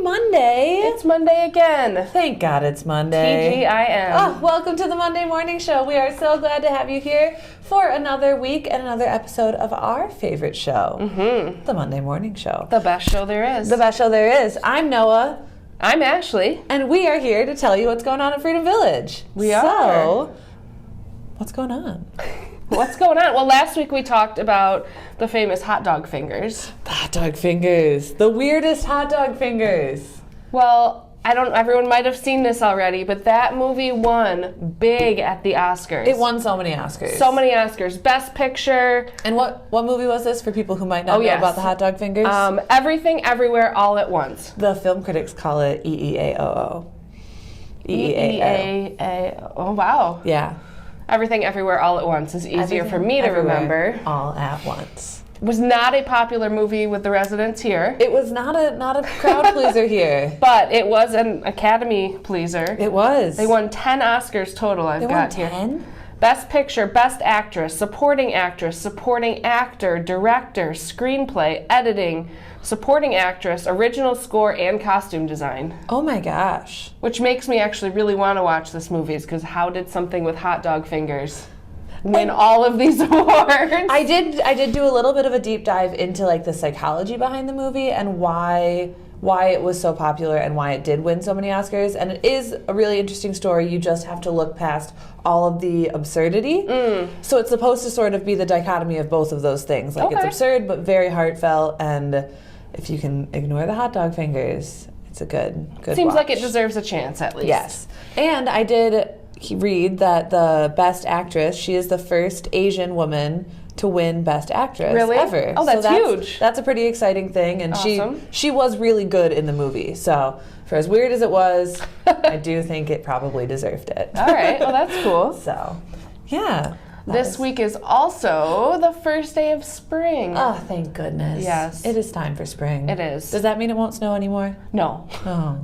Monday. It's Monday again. Thank God it's Monday. TGIM. Oh, welcome to the Monday Morning Show. We are so glad to have you here for another week and another episode of our favorite show, the Monday Morning Show. The best show there is. The best show there is. I'm Noah. I'm Ashley. And we are here to tell you what's going on at Freedom Village. We are. So, what's going on? What's going on? Well, last week we talked about the famous hot dog fingers. The hot dog fingers. The weirdest hot dog fingers. Well, everyone might have seen this already, but that movie won big at the Oscars. It won so many Oscars. So many Oscars. Best Picture. And what movie was this for people who might not know about the hot dog fingers? Everything, Everywhere, All at Once. The film critics call it EEAOO. EEAO. Oh, wow. Yeah. Everything, Everywhere, All at Once is easier for me to remember. All at once. Was not a popular movie with the residents here. It was not a crowd pleaser here. But it was an Academy pleaser. It was. They won 10 Oscars total, I've got here. 10? Best Picture, Best Actress, Supporting Actor, Director, Screenplay, Editing, Supporting Actress, Original Score, and Costume Design. Oh my gosh. Which makes me actually really want to watch this movie, because how did something with hot dog fingers win all of these awards? I did do a little bit of a deep dive into like the psychology behind the movie and why it was so popular and why it did win so many Oscars. And it is a really interesting story. You just have to look past all of the absurdity. So it's supposed to sort of be the dichotomy of both of those things. Like, it's absurd but very heartfelt, and if you can ignore the hot dog fingers, it's a good Seems watch. like it deserves a chance, at least. Yes. And I did read that the Best Actress, she is the first Asian woman to win Best Actress ever. Oh, that's huge. That's a pretty exciting thing, and awesome. she was really good in the movie. So for as weird as it was, I do think it probably deserved it. All right, well, that's cool. So, yeah. This week is also the first day of spring. Oh, thank goodness. Yes. It is time for spring. It is. Does that mean it won't snow anymore? No. Oh.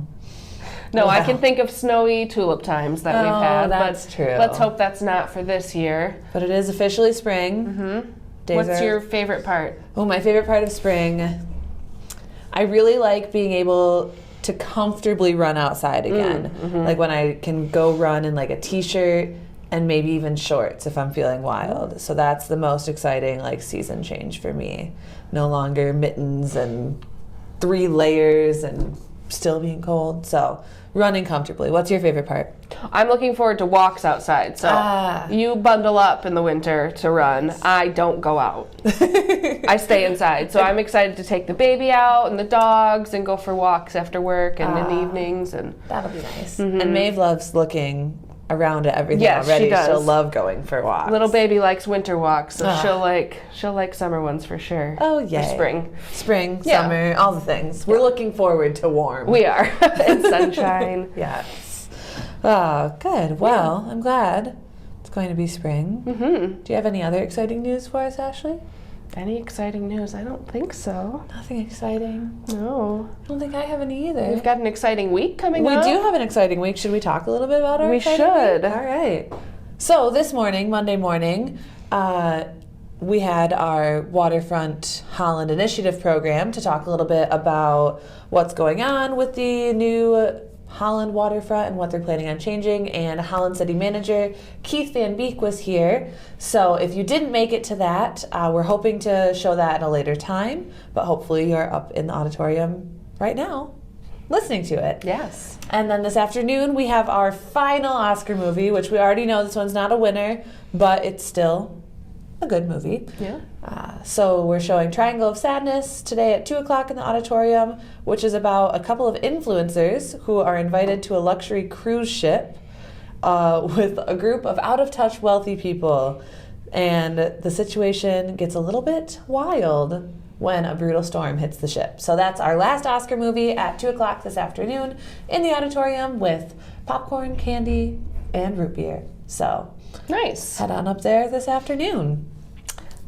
No, Wow. I can think of snowy tulip times that we've had. That's true. Let's hope that's not for this year. But it is officially spring. What's your favorite part? Oh, my favorite part of spring, I really like being able to comfortably run outside again. Like when I can go run in like a t-shirt and maybe even shorts if I'm feeling wild. So that's the most exciting like season change for me. No longer mittens and 3 layers and still being cold. So running comfortably. What's your favorite part? I'm looking forward to walks outside. So you bundle up in the winter to run. I don't go out. I stay inside. So I'm excited to take the baby out and the dogs and go for walks after work and in the evenings. And that'll be nice. And Maeve loves looking around at everything yes, already. She does. She'll love going for walks. Little baby likes winter walks, so she'll like summer ones for sure. Oh yeah. Spring, summer, all the things. We're looking forward to warm. We are. And sunshine. Yes. Oh, good. Well, I'm glad it's going to be spring. Do you have any other exciting news for us, Ashley? Any exciting news? I don't think so. Nothing exciting. No. I don't think I have any either. We've got an exciting week coming up. We do have an exciting week. Should we talk a little bit about our exciting should. week? All right. So this morning, Monday morning, we had our Waterfront Holland Initiative program to talk a little bit about what's going on with the new Holland waterfront and what they're planning on changing, and Holland City Manager Keith Van Beek was here. So if you didn't make it to that, we're hoping to show that at a later time, but hopefully you're up in the auditorium right now listening to it. Yes. And then this afternoon we have our final Oscar movie, which we already know this one's not a winner, but it's still a good movie. Yeah. So we're showing Triangle of Sadness today at 2 o'clock in the auditorium, which is about a couple of influencers who are invited to a luxury cruise ship with a group of out-of-touch wealthy people. And the situation gets a little bit wild when a brutal storm hits the ship. So that's our last Oscar movie at 2 o'clock this afternoon in the auditorium with popcorn, candy, and root beer. So nice. Head on up there this afternoon.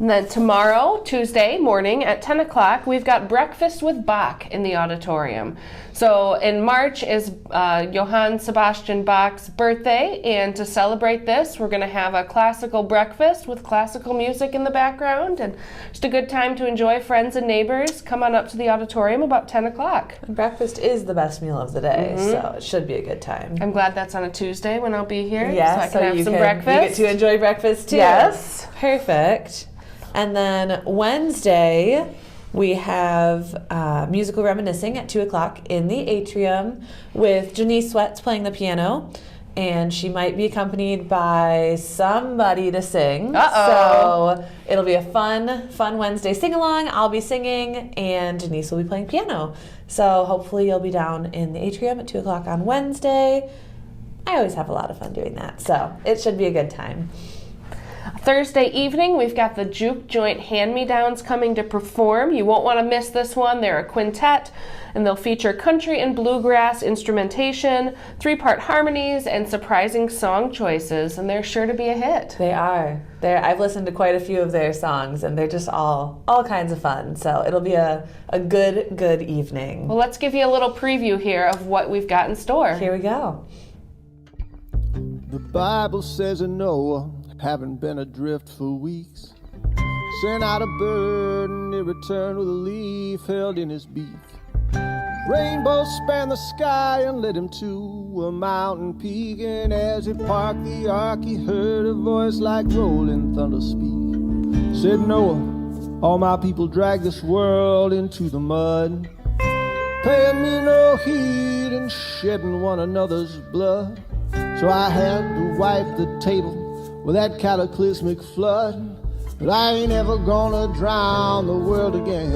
And then tomorrow, Tuesday morning at 10 o'clock, we've got Breakfast with Bach in the auditorium. So in March is Johann Sebastian Bach's birthday, and to celebrate this, we're going to have a classical breakfast with classical music in the background, and just a good time to enjoy friends and neighbors. Come on up to the auditorium about 10 o'clock. And breakfast is the best meal of the day, so it should be a good time. I'm glad that's on a Tuesday when I'll be here, Yes, so I can have some breakfast. You get to enjoy breakfast too. Yes. Perfect. And then Wednesday, we have musical reminiscing at 2 o'clock in the atrium with Janice Sweats playing the piano. And she might be accompanied by somebody to sing. Uh-oh. So it'll be a fun Wednesday sing-along. I'll be singing, and Janice will be playing piano. So hopefully you'll be down in the atrium at 2 o'clock on Wednesday. I always have a lot of fun doing that, so it should be a good time. Thursday evening, we've got the Juke Joint Hand-Me-Downs coming to perform. You won't want to miss this one. They're a quintet, and they'll feature country and bluegrass instrumentation, 3-part harmonies, and surprising song choices, and they're sure to be a hit. They are. I've listened to quite a few of their songs, and they're just all kinds of fun. So it'll be a good evening. Well, let's give you a little preview here of what we've got in store. Here we go. The Bible says in Noah, having been adrift for weeks, sent out a bird and it returned with a leaf held in his beak. Rainbow spanned the sky and led him to a mountain peak, and as he parked the ark he heard a voice like rolling thunder speak. Said Noah, all my people drag this world into the mud, paying me no heed and shedding one another's blood. So I had to wipe the table with that cataclysmic flood, but I ain't ever gonna drown the world again.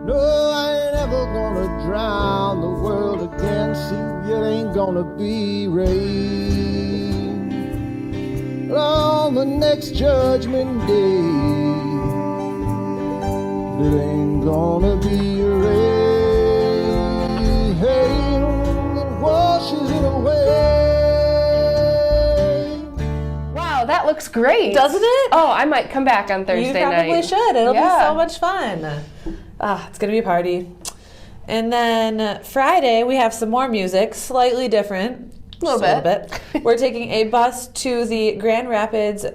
No, I ain't ever gonna drown the world again. See, it ain't gonna be rain, but on the next judgment day, it ain't gonna be rain that washes it away. That looks great. Doesn't it? Oh, I might come back on Thursday night. You probably should. It'll be so much fun. It's going to be a party. And then Friday, we have some more music, slightly different. A little bit. We're taking a bus to the Grand Rapids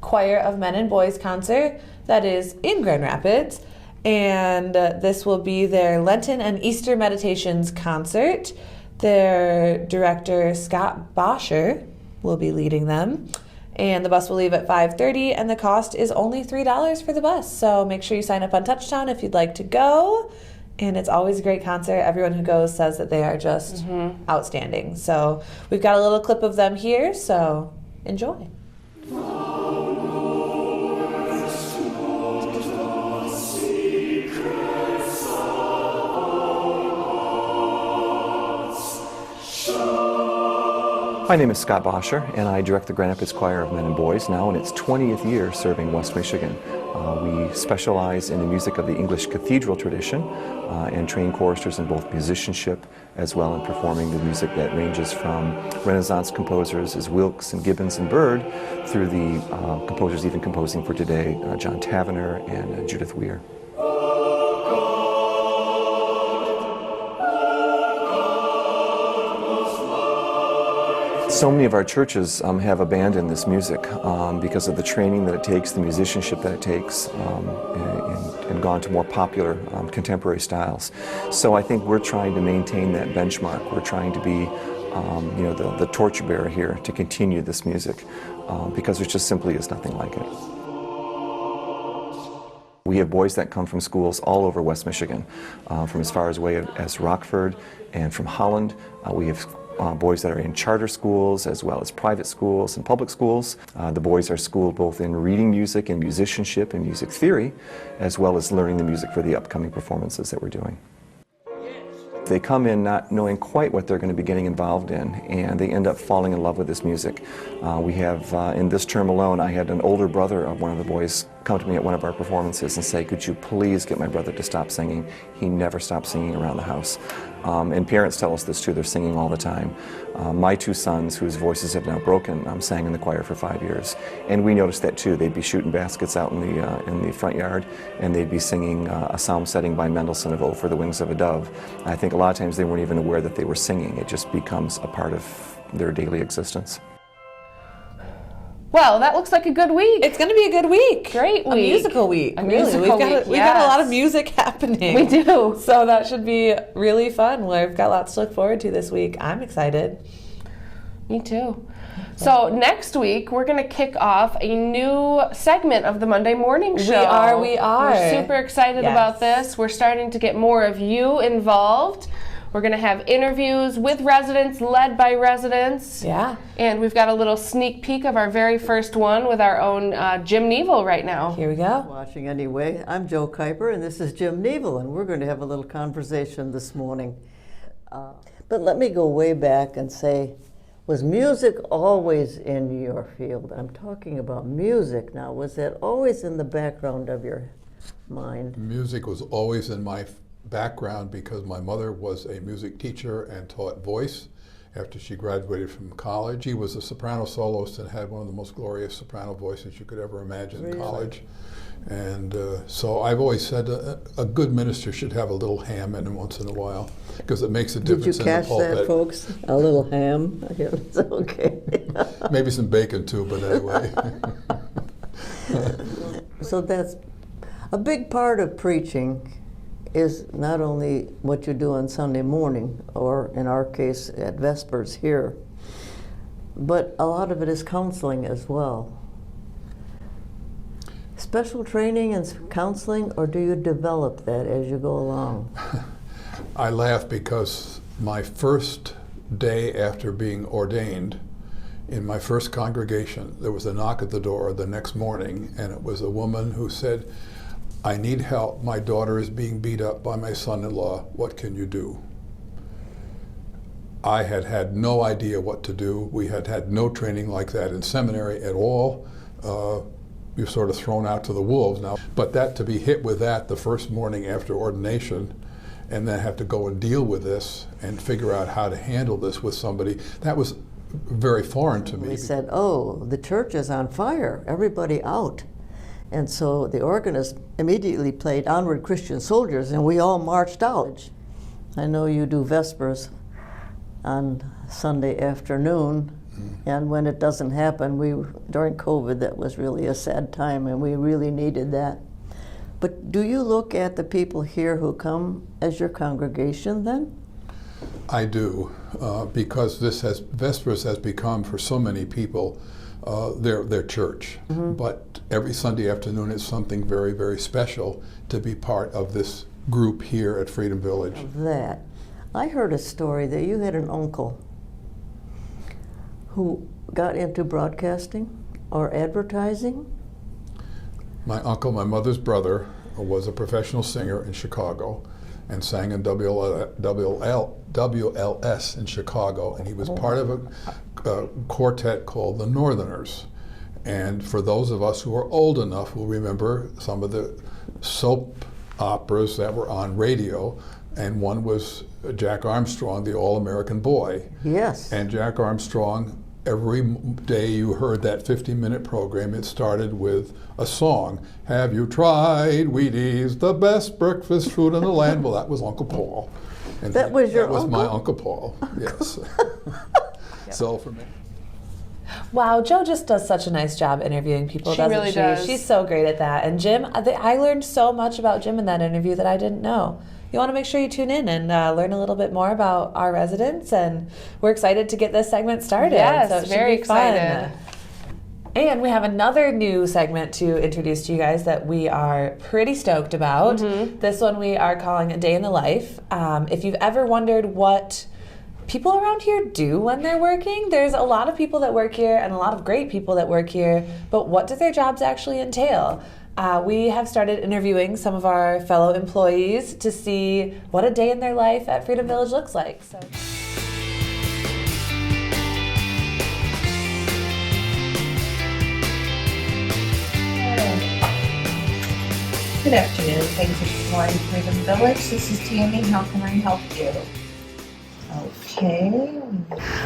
Choir of Men and Boys concert that is in Grand Rapids. And this will be their Lenten and Easter Meditations concert. Their director, Scott Bosher, will be leading them. And the bus will leave at 5:30, and the cost is only $3 for the bus. So make sure you sign up on Touchdown if you'd like to go. And it's always a great concert. Everyone who goes says that they are just outstanding. So we've got a little clip of them here, so enjoy. My name is Scott Bosher, and I direct the Grand Rapids Choir of Men and Boys, now in its 20th year serving West Michigan. We specialize in the music of the English cathedral tradition and train choristers in both musicianship as well in performing the music that ranges from Renaissance composers as Wilkes and Gibbons and Byrd through the composers even composing for today, John Tavener and Judith Weir. So many of our churches have abandoned this music because of the training that it takes, the musicianship that it takes, and gone to more popular contemporary styles. So I think we're trying to maintain that benchmark. We're trying to be the torchbearer here to continue this music because there just simply is nothing like it. We have boys that come from schools all over West Michigan, from as far away as Rockford and from Holland. We have boys that are in charter schools as well as private schools and public schools. The boys are schooled both in reading music and musicianship and music theory, as well as learning the music for the upcoming performances that we're doing. They come in not knowing quite what they're going to be getting involved in, and they end up falling in love with this music. We have, in this term alone, I had an older brother of one of the boys come to me at one of our performances and say, could you please get my brother to stop singing? He never stops singing around the house. And parents tell us this too, they're singing all the time. My two sons, whose voices have now broken, sang in the choir for 5 years. And we noticed that too. They'd be shooting baskets out in the front yard, and they'd be singing a psalm setting by Mendelssohn of "Oh, for the Wings of a Dove." I think a lot of times they weren't even aware that they were singing. It just becomes a part of their daily existence. Well, that looks like a good week. It's going to be a good week. Great week. A musical week. A really. musical week, We've got a lot of music happening. We do. So that should be really fun. We've got lots to look forward to this week. I'm excited. Me too. So next week, we're going to kick off a new segment of the Monday Morning Show. We are. We're super excited about this. We're starting to get more of you involved. We're going to have interviews with residents, led by residents. Yeah. And we've got a little sneak peek of our very first one with our own Jim Neville right now. Here we go. Watching anyway. I'm Joe Kuiper, and this is Jim Neville, and we're going to have a little conversation this morning. But let me go way back and say, was music always in your field? I'm talking about music now. Was that always in the background of your mind? Music was always in my background because my mother was a music teacher and taught voice after she graduated from college. She was a soprano soloist and had one of the most glorious soprano voices you could ever imagine in college. And so I've always said a good minister should have a little ham in him once in a while because it makes a difference in the pulpit. Did you catch that, folks? A little ham? It's okay. Maybe some bacon too, but anyway. So that's a big part of preaching, is not only what you do on Sunday morning, or in our case at Vespers here, but a lot of it is counseling as well. Special training and counseling, or do you develop that as you go along? I laugh because my first day after being ordained, in my first congregation, there was a knock at the door the next morning, and it was a woman who said, "I need help. My daughter is being beat up by my son-in-law. What can you do?" I had had no idea what to do. We had had no training like that in seminary at all. You're sort of thrown out to the wolves now. But that, to be hit with that the first morning after ordination, and then have to go and deal with this and figure out how to handle this with somebody, that was very foreign to me. We said, oh, the church is on fire. Everybody out. And so the organist immediately played Onward Christian Soldiers, and we all marched out. I know you do Vespers on Sunday afternoon, and when it doesn't happen, during COVID, that was really a sad time, and we really needed that. But do you look at the people here who come as your congregation then? I do, because Vespers has become, for so many people, their church. But every Sunday afternoon is something very, very special to be part of this group here at Freedom Village. That. I heard a story that you had an uncle who got into broadcasting or advertising. My uncle, my mother's brother, was a professional singer in Chicago and sang in WLS in Chicago, and he was part of a quartet called the Northerners. And for those of us who are old enough will remember some of the soap operas that were on radio, and one was Jack Armstrong, the All-American Boy. Yes. And Jack Armstrong, every day you heard that 50-minute program, it started with a song. Have you tried Wheaties, the best breakfast food in the land? Well, that was Uncle Paul. And that was your uncle? That was my uncle? Uncle Paul, yes. So for me. Wow, Joe just does such a nice job interviewing people, doesn't really she? does. She's so great at that. And Jim, I learned so much about Jim in that interview that I didn't know. You want to make sure you tune in and learn a little bit more about our residents, and we're excited to get this segment started. Yes, so it should very be fun. excited. And we have another new segment to introduce to you guys that we are pretty stoked about. This one we are calling A Day in the Life. If you've ever wondered what people around here do when they're working, there's a lot of people that work here and a lot of great people that work here, but what do their jobs actually entail? We have started interviewing some of our fellow employees to see what a day in their life at Freedom Village looks like. So. Good afternoon. Thank you for calling Freedom Village. This is Tammy. How can I help you? Okay.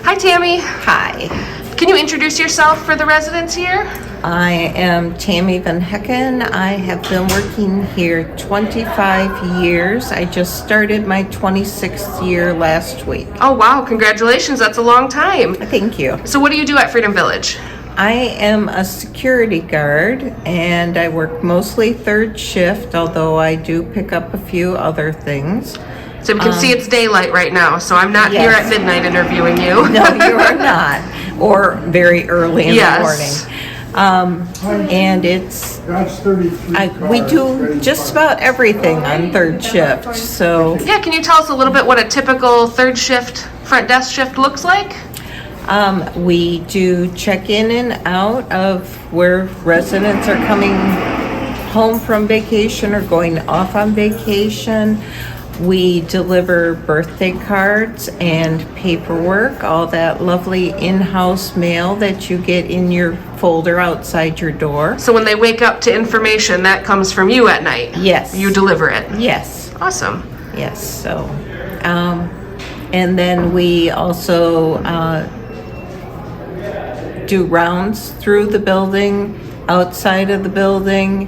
Hi, Tammy. Hi, Can you introduce yourself for the residents here? I am Tammy Van Hecken. I have been working here 25 years. I just started my 26th year last week. Oh, wow. Congratulations. That's a long time. Thank you. So what do you do at Freedom Village? I am a security guard and I work mostly third shift, although I do pick up a few other things. So we can see it's daylight right now, so I'm not here yes. at midnight interviewing you. No, you are not, or very early in Yes. the morning. And it's, we do just about everything on third shift, so. Yeah, can you tell us a little bit what a typical third shift, front desk shift looks like? We do check in and out of where residents are coming home from vacation or going off on vacation. We deliver birthday cards and paperwork, all that lovely in-house mail that you get in your folder outside your door. So when they wake up to information, that comes from you at night? Yes. You deliver it? Yes, Awesome. yes, so. And then we also do rounds through the building, outside of the building,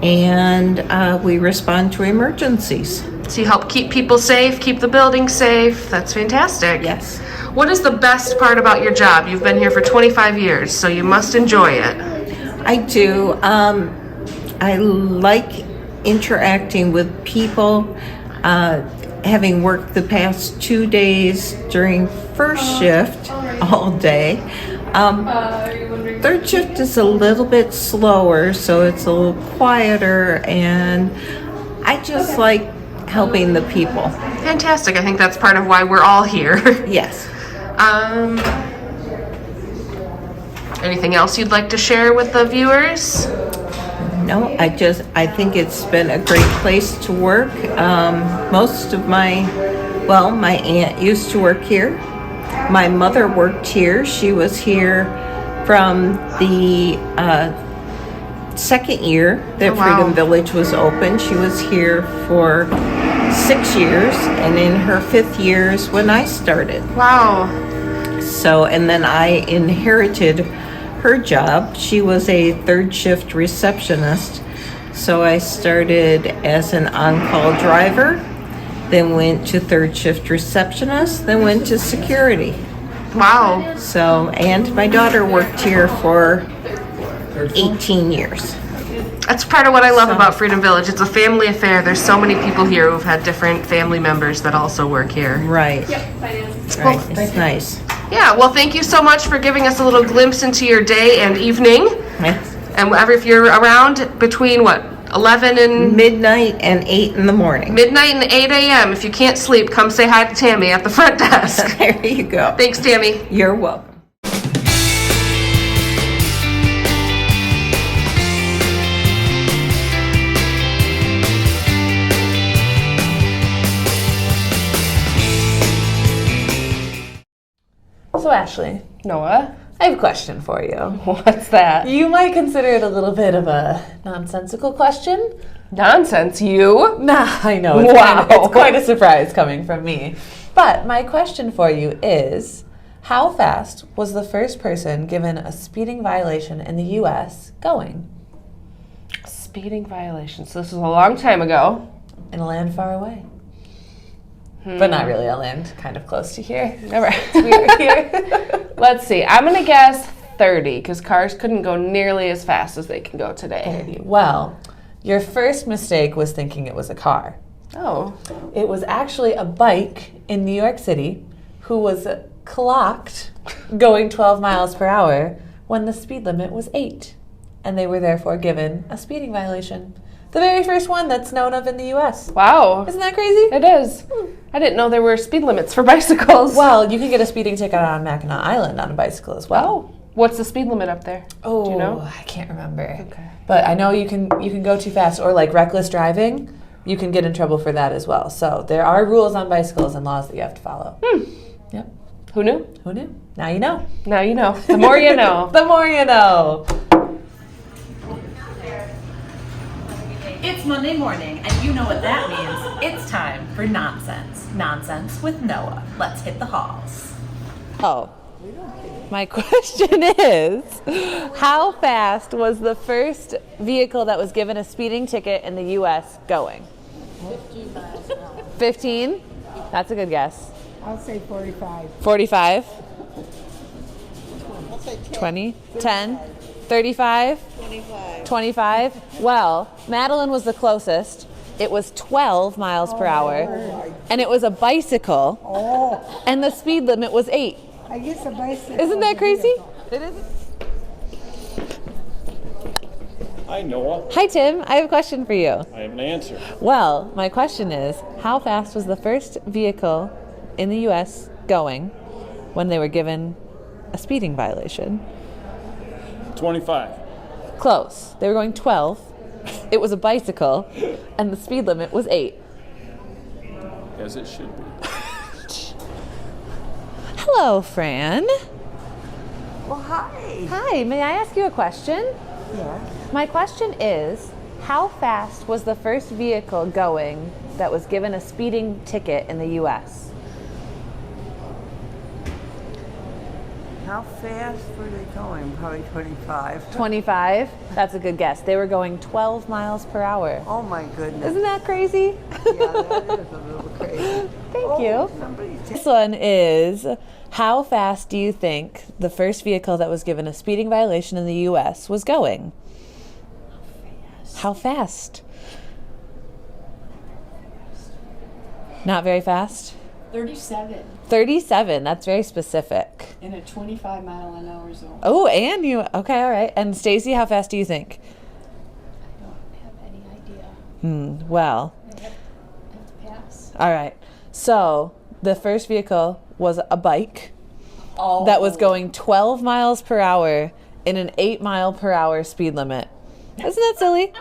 and we respond to emergencies. So you help keep people safe, keep the building safe. That's fantastic. Yes. What is the best part about your job? You've been here for 25 years, so you must enjoy it. I do. I like interacting with people. Having worked the past 2 days during first shift all day, third shift is a little bit slower, so it's a little quieter, and I just like helping the people. Fantastic. I think that's part of why we're all here. Yes. Anything else you'd like to share with the viewers? No, I think it's been a great place to work. Most of my aunt used to work here. My mother worked here. She was here from the second year that Freedom Village was open. She was here for 6 years, and in her 5th year is when I started. Wow. So, and then I inherited her job. She was a third shift receptionist. So I started as an on-call driver, then went to third shift receptionist, then went to security. Wow. So, and my daughter worked here for 18 years. That's part of what I love about Freedom Village. It's a family affair. There's so many people here who've had different family members that also work here. Right. Right. It's nice. Yeah, well, thank you so much for giving us a little glimpse into your day and evening. Yes. And if you're around between, 11 and... Midnight and 8 in the morning. Midnight and 8 a.m. If you can't sleep, come say hi to Tammy at the front desk. There you go. Thanks, Tammy. You're welcome. So Ashley, Noah, I have a question for you. what's that? You might consider it a little bit of a nonsensical question. Nonsense, you? Nah, I know. It's quite a surprise coming from me. But my question for you is, how fast was the first person given a speeding violation in the U.S. going? Speeding violation. So this was a long time ago. In a land far away. But not really a land, kind of close to here. All right. We are here. Let's see. I'm going to guess 30 because cars couldn't go nearly as fast as they can go today. Well, your first mistake was thinking it was a car. Oh. It was actually a bike in New York City who was clocked going 12 miles per hour when the speed limit was 8. And they were therefore given a speeding violation. The very first one that's known of in the U.S. Wow. Isn't that crazy? It is. I didn't know there were speed limits for bicycles. Well, you can get a speeding ticket on Mackinac Island on a bicycle as well. What's the speed limit up there? Oh, do you know? I can't remember. Okay. But I know you can go too fast, or like reckless driving, you can get in trouble for that as well. So there are rules on bicycles and laws that you have to follow. Yep. Who knew? Who knew? Now you know. Now you know. The more you know. The more you know. It's Monday morning, and you know what that means. It's time for nonsense. Nonsense with Noah. Let's hit the halls. Oh, my question is, how fast was the first vehicle that was given a speeding ticket in the U.S. going? 15 miles an hour. 15? That's a good guess. I'll say 45. 45? I'll say 20? 10? 35? 25? Well, Madeline was the closest. It was 12 miles per hour. And it was a bicycle. Oh, And the speed limit was 8. I guess a bicycle. Isn't that crazy? It is. Hi, Noah. Hi, Tim. I have a question for you. I have an answer. Well, my question is, how fast was the first vehicle in the U.S. going when they were given a speeding violation? 25. Close. They were going 12. It was a bicycle, and the speed limit was 8. As it should be. Hello, Fran. Well, hi. Hi, may I ask you a question? Yeah. My question is, how fast was the first vehicle going that was given a speeding ticket in the U.S.? How fast were they going? Probably 25. 25? That's a good guess. They were going 12 miles per hour. Oh my goodness. Isn't that crazy? Yeah, that is a little crazy. Thank you. This one is, how fast do you think the first vehicle that was given a speeding violation in the U.S. was going? How fast? Not very fast? 37 37. That's very specific. in a 25 mile an hour zone. Oh, and you, okay, all right. And Stacy, how fast do you think? I don't have any idea. Well, I have to pass. all right. So the first vehicle was a bike that was going 12 miles per hour in an 8 mile per hour speed limit. Isn't that silly?